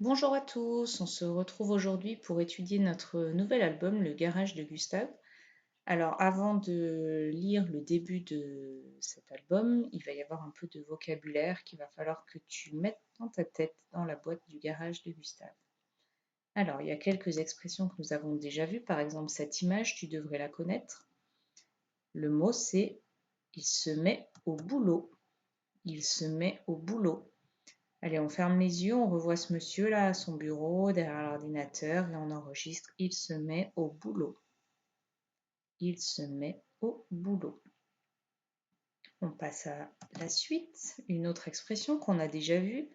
Bonjour à tous, on se retrouve aujourd'hui pour étudier notre nouvel album, Le Garage de Gustave. Alors avant de lire le début de cet album, il va y avoir un peu de vocabulaire qu'il va falloir que tu mettes dans ta tête dans la boîte du Garage de Gustave. Alors il y a quelques expressions que nous avons déjà vues, par exemple cette image, tu devrais la connaître. Le mot c'est « il se met au boulot ». Il se met au boulot. Allez, on ferme les yeux, on revoit ce monsieur-là à son bureau, derrière l'ordinateur, et on enregistre. Il se met au boulot. Il se met au boulot. On passe à la suite. Une autre expression qu'on a déjà vue.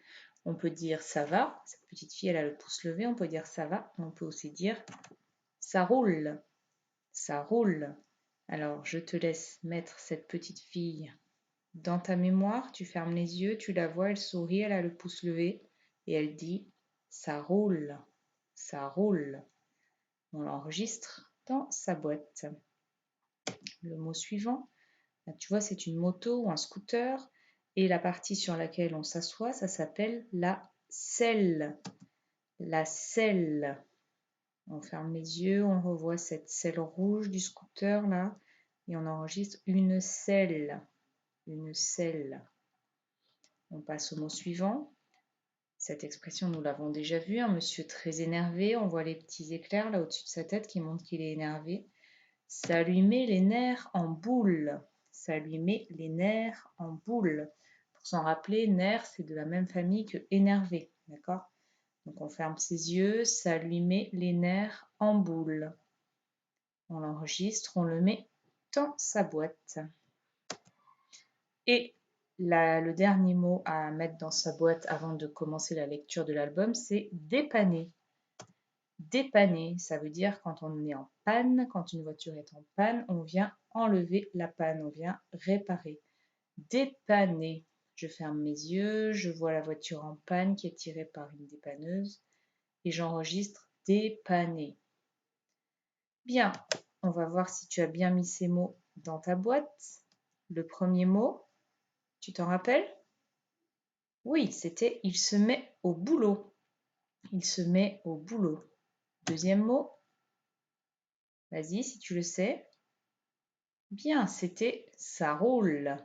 On peut dire ça va. Cette petite fille, elle a le pouce levé. On peut dire ça va. On peut aussi dire ça roule. Ça roule. Alors, je te laisse mettre cette petite fille dans ta mémoire. Tu fermes les yeux, tu la vois, elle sourit, elle a le pouce levé et elle dit ça roule, ça roule. On l'enregistre dans sa boîte. Le mot suivant, tu vois, c'est une moto ou un scooter et la partie sur laquelle on s'assoit, ça s'appelle la selle. La selle. On ferme les yeux, on revoit cette selle rouge du scooter là et on enregistre une selle. Une selle. On passe au mot suivant. Cette expression, nous l'avons déjà vue, un monsieur très énervé, on voit les petits éclairs là au-dessus de sa tête qui montrent qu'il est énervé. Ça lui met les nerfs en boule. Ça lui met les nerfs en boule. Pour s'en rappeler, nerfs, c'est de la même famille que énervé, d'accord? Donc on ferme ses yeux, ça lui met les nerfs en boule. On l'enregistre, on le met dans sa boîte. Et le dernier mot à mettre dans sa boîte avant de commencer la lecture de l'album, c'est dépanner. Dépanner, ça veut dire quand on est en panne, quand une voiture est en panne, on vient enlever la panne, on vient réparer. Dépanner. Je ferme mes yeux, je vois la voiture en panne qui est tirée par une dépanneuse et j'enregistre dépanner. Bien, on va voir si tu as bien mis ces mots dans ta boîte. Le premier mot, tu t'en rappelles? Oui, c'était il se met au boulot. Il se met au boulot. Deuxième mot, vas-y si tu le sais. Bien, c'était ça roule.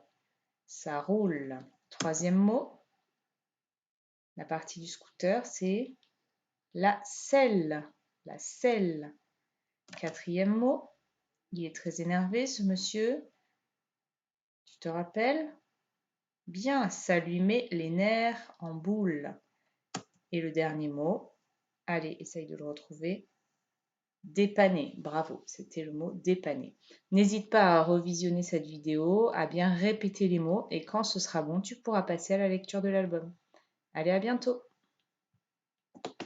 Ça roule. Troisième mot, la partie du scooter, c'est la selle. La selle. Quatrième mot, il est très énervé ce monsieur. Tu te rappelles? Bien, ça lui met les nerfs en boule. Et le dernier mot, allez, essaye de le retrouver. Dépanner, bravo, c'était le mot dépanner. N'hésite pas à revisionner cette vidéo, à bien répéter les mots et quand ce sera bon, tu pourras passer à la lecture de l'album. Allez, à bientôt!